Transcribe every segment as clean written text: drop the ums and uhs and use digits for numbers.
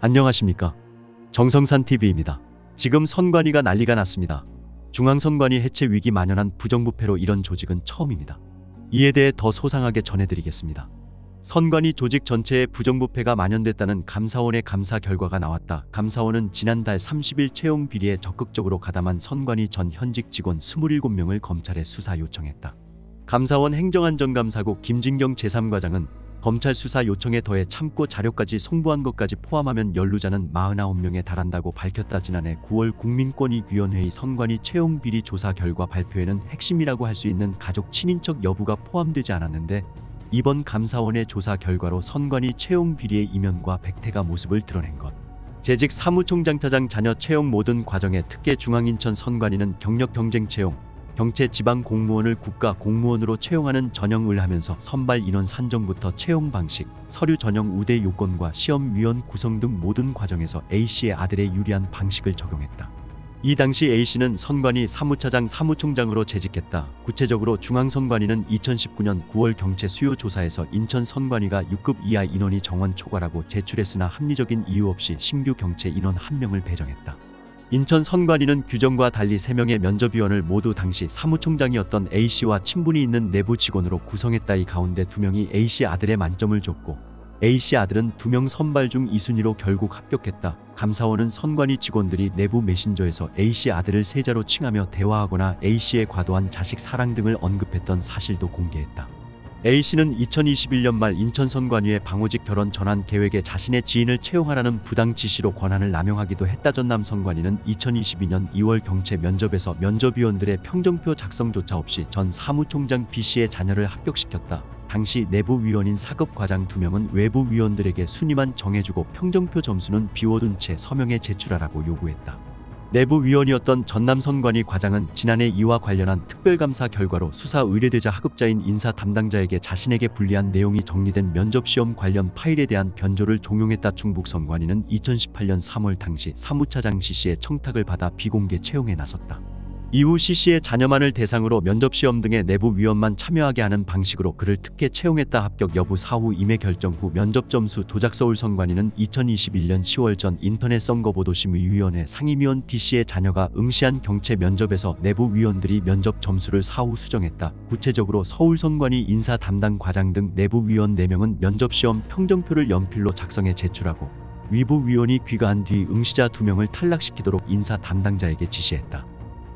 안녕하십니까. 정성산TV입니다. 지금 선관위가 난리가 났습니다. 중앙선관위 해체 위기 만연한 부정부패로 이런 조직은 처음입니다. 이에 대해 더 소상하게 전해드리겠습니다. 선관위 조직 전체에 부정부패가 만연됐다는 감사원의 감사 결과가 나왔다. 감사원은 지난달 30일 채용 비리에 적극적으로 가담한 선관위 전 현직 직원 27명을 검찰에 수사 요청했다. 감사원 행정안전감사국 김진경 제3과장은 검찰 수사 요청에 더해 참고 자료까지 송부한 것까지 포함하면 연루자는 49명에 달한다고 밝혔다. 지난해 9월 국민권익위원회의 선관위 채용 비리 조사 결과 발표에는 핵심이라고 할 수 있는 가족 친인척 여부가 포함되지 않았는데, 이번 감사원의 조사 결과로 선관위 채용 비리의 이면과 백태가 모습을 드러낸 것. 재직 사무총장 차장 자녀 채용 모든 과정에 특혜 중앙인천 선관위는 경력 경쟁 채용, 경체 지방 공무원을 국가 공무원으로 채용하는 전형을 하면서 선발 인원 산정부터 채용 방식, 서류 전형 우대 요건과 시험위원 구성 등 모든 과정에서 A씨의 아들에 유리한 방식을 적용했다. 이 당시 A씨는 선관위 사무차장 사무총장으로 재직했다. 구체적으로 중앙선관위는 2019년 9월 경체 수요 조사에서 인천 선관위가 6급 이하 인원이 정원 초과라고 제출했으나 합리적인 이유 없이 신규 경체 인원 1명을 배정했다. 인천 선관위는 규정과 달리 3명의 면접위원을 모두 당시 사무총장이었던 A씨와 친분이 있는 내부 직원으로 구성했다. 이 가운데 2명이 A씨 아들에 만점을 줬고, A씨 아들은 2명 선발 중 2순위로 결국 합격했다. 감사원은 선관위 직원들이 내부 메신저에서 A씨 아들을 세자로 칭하며 대화하거나 A씨의 과도한 자식 사랑 등을 언급했던 사실도 공개했다. A씨는 2021년 말 인천 선관위의 방호직 결혼 전환 계획에 자신의 지인을 채용하라는 부당 지시로 권한을 남용하기도 했다. 전남 선관위는 2022년 2월 경체 면접에서 면접위원들의 평정표 작성조차 없이 전 사무총장 B씨의 자녀를 합격시켰다. 당시 내부위원인 4급 과장 2명은 외부위원들에게 순위만 정해주고 평정표 점수는 비워둔 채 서명에 제출하라고 요구했다. 내부위원이었던 전남선관위 과장은 지난해 이와 관련한 특별감사 결과로 수사 의뢰되자 하급자인 인사 담당자에게 자신에게 불리한 내용이 정리된 면접시험 관련 파일에 대한 변조를 종용했다. 충북선관위는 2018년 3월 당시 사무차장 C씨의 청탁을 받아 비공개 채용에 나섰다. 이후 C씨의 자녀만을 대상으로 면접시험 등의 내부위원만 참여하게 하는 방식으로 그를 특혜 채용했다. 합격 여부 사후 임해 결정 후 면접 점수 조작. 서울선관위는 2021년 10월 전 인터넷 선거보도심의위원회 상임위원 D씨의 자녀가 응시한 경체 면접에서 내부위원들이 면접 점수를 사후 수정했다. 구체적으로 서울선관위 인사 담당 과장 등 내부위원 4명은 면접시험 평정표를 연필로 작성해 제출하고, 위부위원이 귀가한 뒤 응시자 2명을 탈락시키도록 인사 담당자에게 지시했다.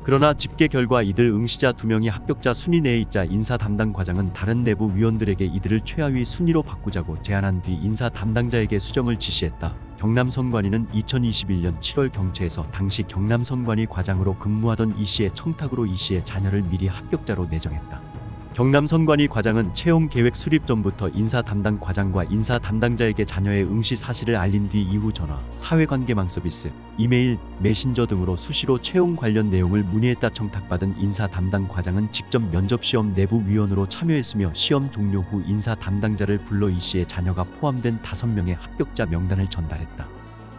그러나 집계 결과 이들 응시자 2명이 합격자 순위 내에 있자 인사 담당 과장은 다른 내부 위원들에게 이들을 최하위 순위로 바꾸자고 제안한 뒤 인사 담당자에게 수정을 지시했다. 경남선관위는 2021년 7월 경체에서 당시 경남선관위 과장으로 근무하던 E씨의 청탁으로 E씨의 자녀를 미리 합격자로 내정했다. 경남선관위 과장은 채용 계획 수립 전부터 인사 담당 과장과 인사 담당자에게 자녀의 응시 사실을 알린 뒤 이후 전화, 사회관계망 서비스, 이메일, 메신저 등으로 수시로 채용 관련 내용을 문의했다. 청탁받은 인사 담당 과장은 직접 면접시험 내부위원으로 참여했으며 시험 종료 후 인사 담당자를 불러 E씨의 자녀가 포함된 5명의 합격자 명단을 전달했다.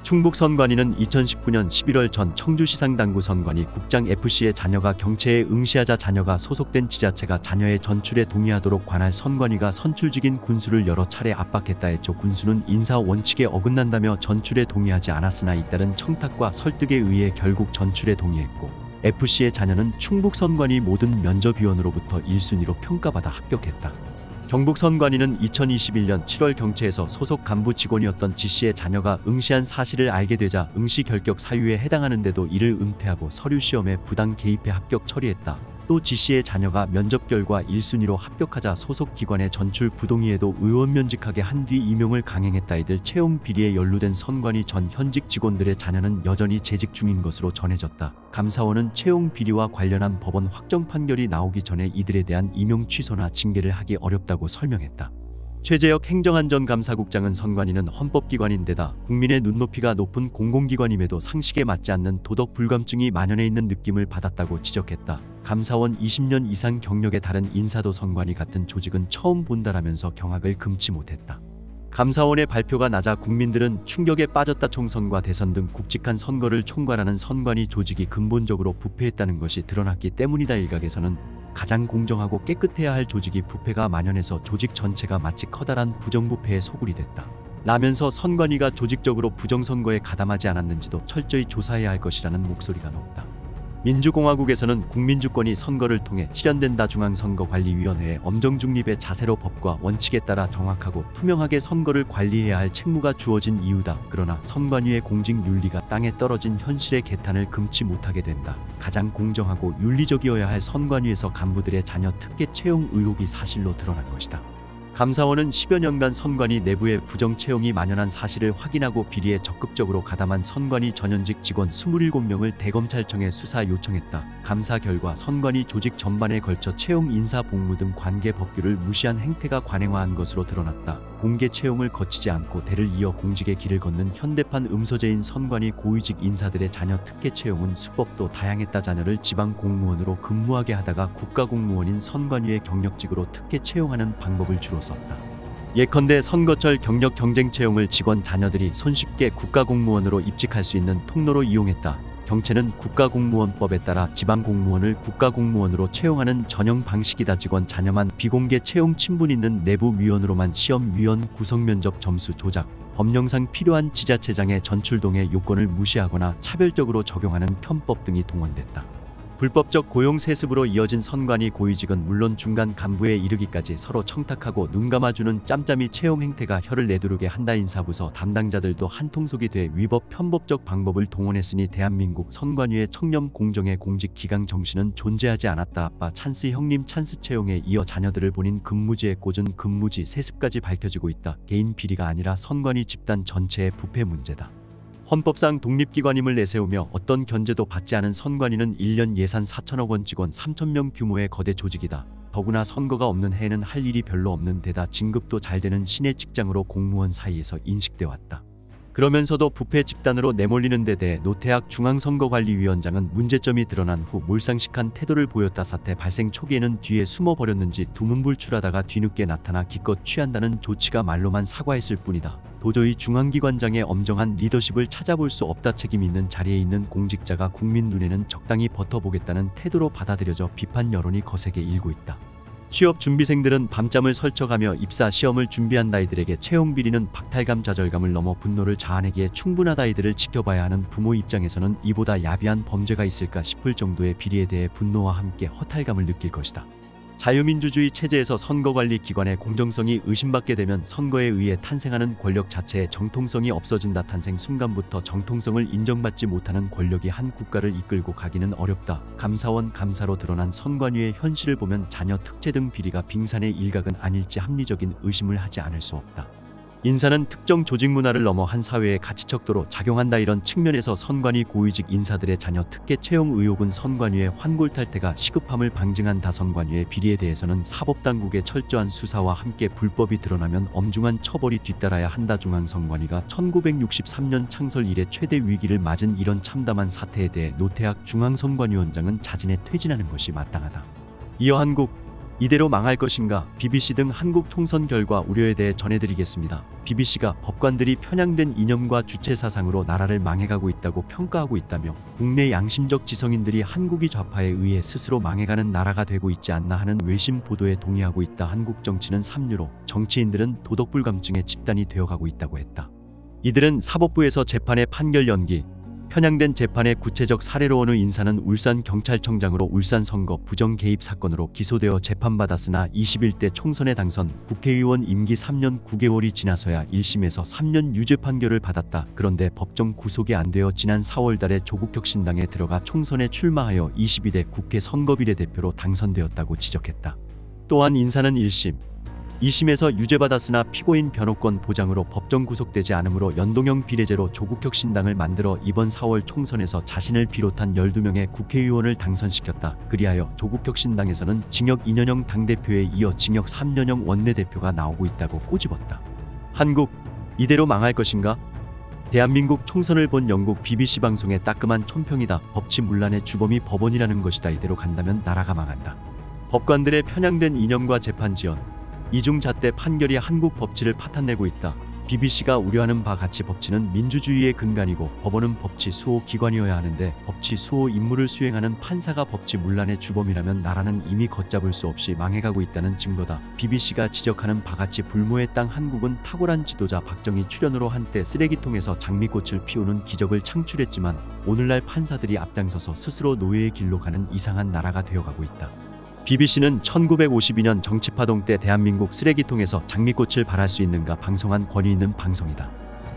충북선관위는 2019년 11월 전 청주시상당구 선관위 국장 F씨의 자녀가 경체에 응시하자 자녀가 소속된 지자체가 자녀의 전출에 동의하도록 관할 선관위가 선출직인 군수를 여러 차례 압박했다. 했죠. 군수는 인사 원칙에 어긋난다며 전출에 동의하지 않았으나 잇따른 청탁과 설득에 의해 결국 전출에 동의했고, F씨의 자녀는 충북선관위 모든 면접위원으로부터 1순위로 평가받아 합격했다. 경북선관위는 2021년 7월 경체에서 소속 간부 직원이었던 G씨의 자녀가 응시한 사실을 알게 되자 응시 결격 사유에 해당하는데도 이를 은폐하고 서류 시험에 부당 개입해 합격 처리했다. 또 G씨의 자녀가 면접 결과 1순위로 합격하자 소속 기관의 전출 부동의에도 의원 면직하게 한 뒤 임용을 강행했다. 이들 채용 비리에 연루된 선관위 전 현직 직원들의 자녀는 여전히 재직 중인 것으로 전해졌다. 감사원은 채용 비리와 관련한 법원 확정 판결이 나오기 전에 이들에 대한 임용 취소나 징계를 하기 어렵다고 설명했다. 최재혁 행정안전감사국장은 선관위는 헌법기관인데다 국민의 눈높이가 높은 공공기관임에도 상식에 맞지 않는 도덕 불감증이 만연해 있는 느낌을 받았다고 지적했다. 감사원 20년 이상 경력에 다른 인사도 선관위 같은 조직은 처음 본다라면서 경악을 금치 못했다. 감사원의 발표가 나자 국민들은 충격에 빠졌다. 총선과 대선 등 굵직한 선거를 총괄하는 선관위 조직이 근본적으로 부패했다는 것이 드러났기 때문이다. 일각에서는 가장 공정하고 깨끗해야 할 조직이 부패가 만연해서 조직 전체가 마치 커다란 부정부패의 소굴이 됐다. 라면서 선관위가 조직적으로 부정선거에 가담하지 않았는지도 철저히 조사해야 할 것이라는 목소리가 높다. 민주공화국에서는 국민주권이 선거를 통해 실현된다. 중앙선거관리위원회의 엄정중립의 자세로 법과 원칙에 따라 정확하고 투명하게 선거를 관리해야 할 책무가 주어진 이유다. 그러나 선관위의 공직윤리가 땅에 떨어진 현실의 개탄을 금치 못하게 된다. 가장 공정하고 윤리적이어야 할 선관위에서 간부들의 자녀 특혜 채용 의혹이 사실로 드러난 것이다. 감사원은 10여 년간 선관위 내부에 부정 채용이 만연한 사실을 확인하고 비리에 적극적으로 가담한 선관위 전현직 직원 27명을 대검찰청에 수사 요청했다. 감사 결과 선관위 조직 전반에 걸쳐 채용, 인사, 복무 등 관계 법규를 무시한 행태가 관행화한 것으로 드러났다. 공개 채용을 거치지 않고 대를 이어 공직의 길을 걷는 현대판 음서제인 선관위 고위직 인사들의 자녀 특혜 채용은 수법도 다양했다. 자녀를 지방 공무원으로 근무하게 하다가 국가공무원인 선관위의 경력직으로 특혜 채용하는 방법을 주로 썼다. 예컨대 선거철 경력 경쟁 채용을 직원 자녀들이 손쉽게 국가공무원으로 입직할 수 있는 통로로 이용했다. 경채는 국가공무원법에 따라 지방공무원을 국가공무원으로 채용하는 전형 방식이다. 직원 자녀만 비공개 채용, 친분 있는 내부위원으로만 시험위원 구성, 면접 점수 조작, 법령상 필요한 지자체장의 전출 등의 요건을 무시하거나 차별적으로 적용하는 편법 등이 동원됐다. 불법적 고용 세습으로 이어진 선관위 고위직은 물론 중간 간부에 이르기까지 서로 청탁하고 눈 감아주는 짬짬이 채용 행태가 혀를 내두르게 한다. 인사부서 담당자들도 한통속이 돼 위법 편법적 방법을 동원했으니 대한민국 선관위의 청렴 공정의 공직 기강 정신은 존재하지 않았다. 아빠 찬스, 형님 찬스 채용에 이어 자녀들을 본인 근무지에 꽂은 근무지 세습까지 밝혀지고 있다. 개인 비리가 아니라 선관위 집단 전체의 부패 문제다. 헌법상 독립기관임을 내세우며 어떤 견제도 받지 않은 선관위는 1년 예산 4천억 원, 직원 3,000명 규모의 거대 조직이다. 더구나 선거가 없는 해에는 할 일이 별로 없는 데다 진급도 잘 되는 신의 직장으로 공무원 사이에서 인식돼 왔다. 그러면서도 부패 집단으로 내몰리는 데 대해 노태학 중앙선거관리위원장은 문제점이 드러난 후 몰상식한 태도를 보였다. 사태 발생 초기에는 뒤에 숨어버렸는지 두문불출하다가 뒤늦게 나타나 기껏 취한다는 조치가 말로만 사과했을 뿐이다. 도저히 중앙기관장의 엄정한 리더십을 찾아볼 수 없다. 책임 있는 자리에 있는 공직자가 국민 눈에는 적당히 버텨보겠다는 태도로 받아들여져 비판 여론이 거세게 일고 있다. 취업 준비생들은 밤잠을 설쳐가며 입사 시험을 준비한 아이들에게 채용 비리는 박탈감, 좌절감을 넘어 분노를 자아내기에 충분하다. 아이들을 지켜봐야 하는 부모 입장에서는 이보다 야비한 범죄가 있을까 싶을 정도의 비리에 대해 분노와 함께 허탈감을 느낄 것이다. 자유민주주의 체제에서 선거관리 기관의 공정성이 의심받게 되면 선거에 의해 탄생하는 권력 자체의 정통성이 없어진다. 탄생 순간부터 정통성을 인정받지 못하는 권력이 한 국가를 이끌고 가기는 어렵다. 감사원 감사로 드러난 선관위의 현실을 보면 자녀 특채 등 비리가 빙산의 일각은 아닐지 합리적인 의심을 하지 않을 수 없다. 인사는 특정 조직 문화를 넘어 한 사회의 가치척도로 작용한다. 이런 측면에서 선관위 고위직 인사들의 자녀 특혜 채용 의혹은 선관위의 환골탈태가 시급함을 방증한다. 선관위의 비리에 대해서는 사법당국의 철저한 수사와 함께 불법이 드러나면 엄중한 처벌이 뒤따라야 한다. 중앙선관위가 1963년 창설 이래 최대 위기를 맞은 이런 참담한 사태에 대해 노태학 중앙선관위원장은 자진해 퇴진하는 것이 마땅하다. 이어 한국 이대로 망할 것인가? BBC 등 한국 총선 결과 우려에 대해 전해드리겠습니다. BBC가 법관들이 편향된 이념과 주체사상으로 나라를 망해가고 있다고 평가하고 있다며 국내 양심적 지성인들이 한국이 좌파에 의해 스스로 망해가는 나라가 되고 있지 않나 하는 외신 보도에 동의하고 있다. 한국 정치는 삼류로 정치인들은 도덕불감증의 집단이 되어가고 있다고 했다. 이들은 사법부에서 재판의 판결 연기, 편향된 재판의 구체적 사례로 어느 인사는 울산경찰청장으로 울산선거 부정 개입 사건으로 기소되어 재판받았으나 21대 총선에 당선, 국회의원 임기 3년 9개월이 지나서야 1심에서 3년 유죄 판결을 받았다. 그런데 법정 구속이 안 되어 지난 4월 달에 조국혁신당에 들어가 총선에 출마하여 22대 국회 선거비례대표로 당선되었다고 지적했다. 또한 인사는 1심, 2심에서 유죄받았으나 피고인 변호권 보장으로 법정 구속되지 않으므로 연동형 비례제로 조국혁신당을 만들어 이번 4월 총선에서 자신을 비롯한 12명의 국회의원을 당선시켰다. 그리하여 조국혁신당에서는 징역 2년형 당대표에 이어 징역 3년형 원내대표가 나오고 있다고 꼬집었다. 한국 이대로 망할 것인가? 대한민국 총선을 본 영국 BBC 방송의 따끔한 촌평이다. 법치문란의 주범이 법원이라는 것이다. 이대로 간다면 나라가 망한다. 법관들의 편향된 이념과 재판 지연, 이중잣대 판결이 한국 법치를 파탄내고 있다. BBC가 우려하는 바 같이 법치는 민주주의의 근간이고 법원은 법치 수호 기관이어야 하는데 법치 수호 임무를 수행하는 판사가 법치 문란의 주범이라면 나라는 이미 걷잡을 수 없이 망해가고 있다는 증거다. BBC가 지적하는 바같이 불모의 땅 한국은 탁월한 지도자 박정희 출연으로 한때 쓰레기통에서 장미꽃을 피우는 기적을 창출했지만 오늘날 판사들이 앞장서서 스스로 노예의 길로 가는 이상한 나라가 되어가고 있다. BBC는 1952년 정치파동 때 대한민국 쓰레기통에서 장미꽃을 발할 수 있는가 방송한 권위 있는 방송이다.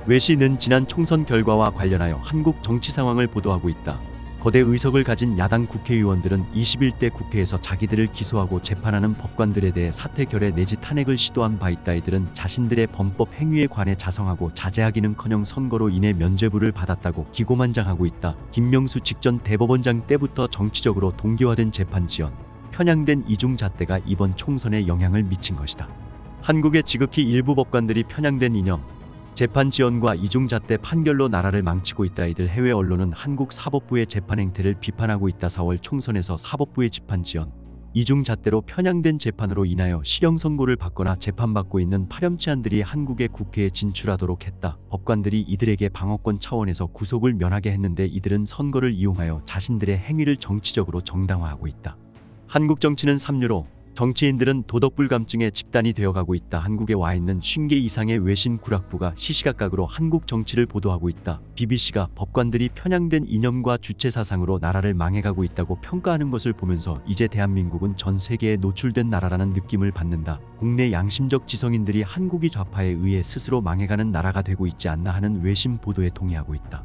외신은 지난 총선 결과와 관련하여 한국 정치 상황을 보도하고 있다. 거대 의석을 가진 야당 국회의원들은 21대 국회에서 자기들을 기소하고 재판하는 법관들에 대해 사퇴 결의 내지 탄핵을 시도한 바 있다. 이들은 자신들의 범법 행위에 관해 자성하고 자제하기는커녕 선거로 인해 면죄부를 받았다고 기고만장하고 있다. 김명수 직전 대법원장 때부터 정치적으로 동기화된 재판 지연, 편향된 이중잣대가 이번 총선에 영향을 미친 것이다. 한국의 지극히 일부 법관들이 편향된 이념, 재판 지연과 이중잣대 판결로 나라를 망치고 있다. 이들 해외 언론은 한국 사법부의 재판 행태를 비판하고 있다. 4월 총선에서 사법부의 재판 지연, 이중잣대로 편향된 재판으로 인하여 실형 선고를 받거나 재판받고 있는 파렴치한들이 한국의 국회에 진출하도록 했다. 법관들이 이들에게 방어권 차원에서 구속을 면하게 했는데 이들은 선거를 이용하여 자신들의 행위를 정치적으로 정당화하고 있다. 한국 정치는 삼류로 정치인들은 도덕불감증의 집단이 되어가고 있다. 한국에 와 있는 50개 이상의 외신 구락부가 시시각각으로 한국 정치를 보도하고 있다. BBC가 법관들이 편향된 이념과 주체사상으로 나라를 망해가고 있다고 평가하는 것을 보면서 이제 대한민국은 전 세계에 노출된 나라라는 느낌을 받는다. 국내 양심적 지성인들이 한국이 좌파에 의해 스스로 망해가는 나라가 되고 있지 않나 하는 외신 보도에 동의하고 있다.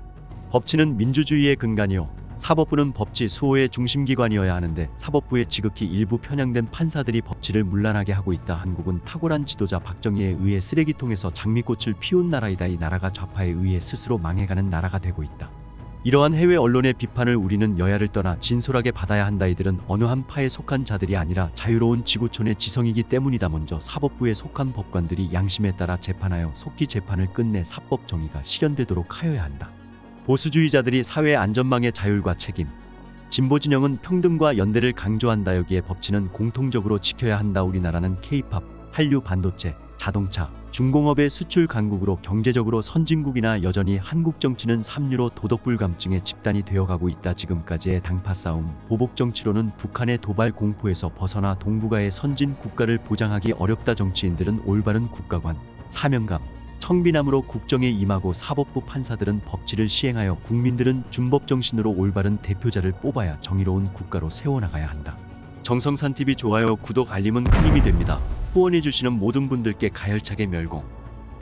법치는 민주주의의 근간이요, 사법부는 법치 수호의 중심기관이어야 하는데 사법부의 지극히 일부 편향된 판사들이 법치를 문란하게 하고 있다. 한국은 탁월한 지도자 박정희에 의해 쓰레기통에서 장미꽃을 피운 나라이다. 이 나라가 좌파에 의해 스스로 망해가는 나라가 되고 있다. 이러한 해외 언론의 비판을 우리는 여야를 떠나 진솔하게 받아야 한다. 이들은 어느 한 파에 속한 자들이 아니라 자유로운 지구촌의 지성이기 때문이다. 먼저 사법부에 속한 법관들이 양심에 따라 재판하여 속히 재판을 끝내 사법 정의가 실현되도록 하여야 한다. 보수주의자들이 사회 안전망의 자율과 책임, 진보진영은 평등과 연대를 강조한다. 여기에 법치는 공통적으로 지켜야 한다. 우리나라는 K-팝, 한류 반도체, 자동차, 중공업의 수출 강국으로 경제적으로 선진국이나 여전히 한국 정치는 삼류로 도덕불감증의 집단이 되어가고 있다. 지금까지의 당파 싸움, 보복 정치로는 북한의 도발 공포에서 벗어나 동북아의 선진 국가를 보장하기 어렵다. 정치인들은 올바른 국가관, 사명감, 청빈함으로 국정에 임하고 사법부 판사들은 법치를 시행하여 국민들은 준법정신으로 올바른 대표자를 뽑아야 정의로운 국가로 세워나가야 한다. 정성산TV 좋아요, 구독, 알림은 큰 힘이 됩니다. 후원해주시는 모든 분들께 가열차게 멸공.